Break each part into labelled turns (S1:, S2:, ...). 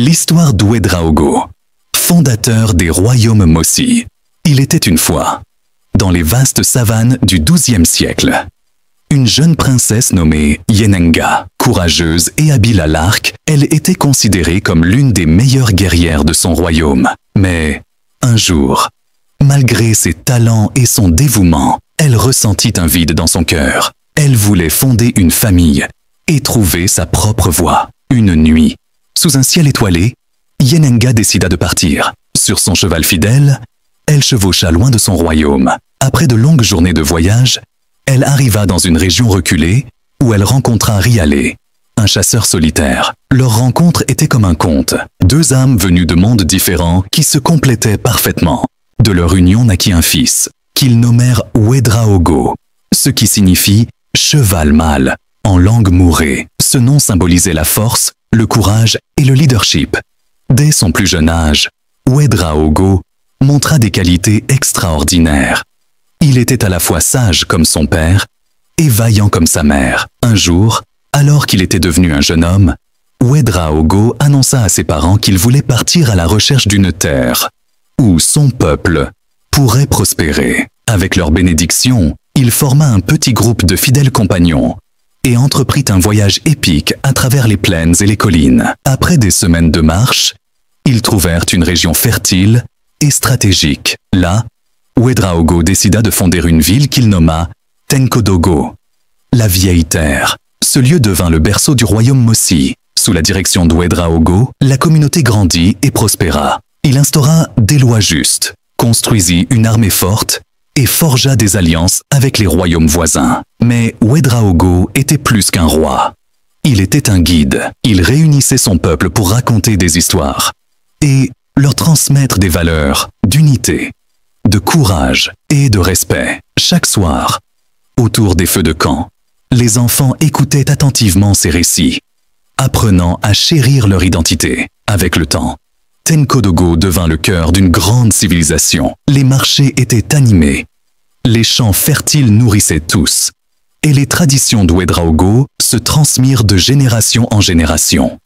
S1: L'histoire d'Ouedraogo, fondateur des royaumes Mossi. Il était une fois, dans les vastes savanes du XIIe siècle, une jeune princesse nommée Yenenga. Courageuse et habile à l'arc, elle était considérée comme l'une des meilleures guerrières de son royaume. Mais, un jour, malgré ses talents et son dévouement, elle ressentit un vide dans son cœur. Elle voulait fonder une famille et trouver sa propre voie. Une nuit, sous un ciel étoilé, Yenenga décida de partir. Sur son cheval fidèle, elle chevaucha loin de son royaume. Après de longues journées de voyage, elle arriva dans une région reculée où elle rencontra Rialé, un chasseur solitaire. Leur rencontre était comme un conte. Deux âmes venues de mondes différents qui se complétaient parfaitement. De leur union naquit un fils, qu'ils nommèrent Ouedraogo, ce qui signifie « cheval mâle » en langue mourée. Ce nom symbolisait la force, le courage et le leadership. Dès son plus jeune âge, Ouedraogo montra des qualités extraordinaires. Il était à la fois sage comme son père et vaillant comme sa mère. Un jour, alors qu'il était devenu un jeune homme, Ouedraogo annonça à ses parents qu'il voulait partir à la recherche d'une terre où son peuple pourrait prospérer. Avec leur bénédiction, il forma un petit groupe de fidèles compagnons et entreprit un voyage épique à travers les plaines et les collines. Après des semaines de marche, ils trouvèrent une région fertile et stratégique. Là, Ouedraogo décida de fonder une ville qu'il nomma Tenkodogo, la vieille terre. Ce lieu devint le berceau du royaume Mossi. Sous la direction d'Ouedraogo, la communauté grandit et prospéra. Il instaura des lois justes, construisit une armée forte et forgea des alliances avec les royaumes voisins. Mais Ouedraogo était plus qu'un roi. Il était un guide. Il réunissait son peuple pour raconter des histoires et leur transmettre des valeurs d'unité, de courage et de respect. Chaque soir, autour des feux de camp, les enfants écoutaient attentivement ces récits, apprenant à chérir leur identité. Avec le temps, Tenkodogo devint le cœur d'une grande civilisation. Les marchés étaient animés, les champs fertiles nourrissaient tous, et les traditions d'Ouedraogo se transmirent de génération en génération.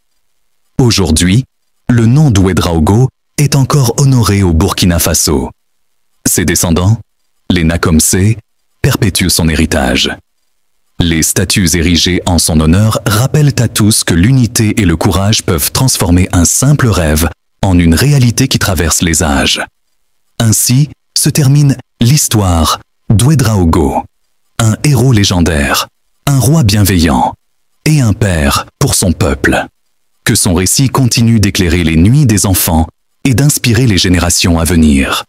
S1: Aujourd'hui, le nom d'Ouedraogo est encore honoré au Burkina Faso. Ses descendants, les Nakomsé, perpétuent son héritage. Les statues érigées en son honneur rappellent à tous que l'unité et le courage peuvent transformer un simple rêve en une réalité qui traverse les âges. Ainsi se termine l'histoire d'Ouedraogo, un héros légendaire, un roi bienveillant et un père pour son peuple. Que son récit continue d'éclairer les nuits des enfants et d'inspirer les générations à venir.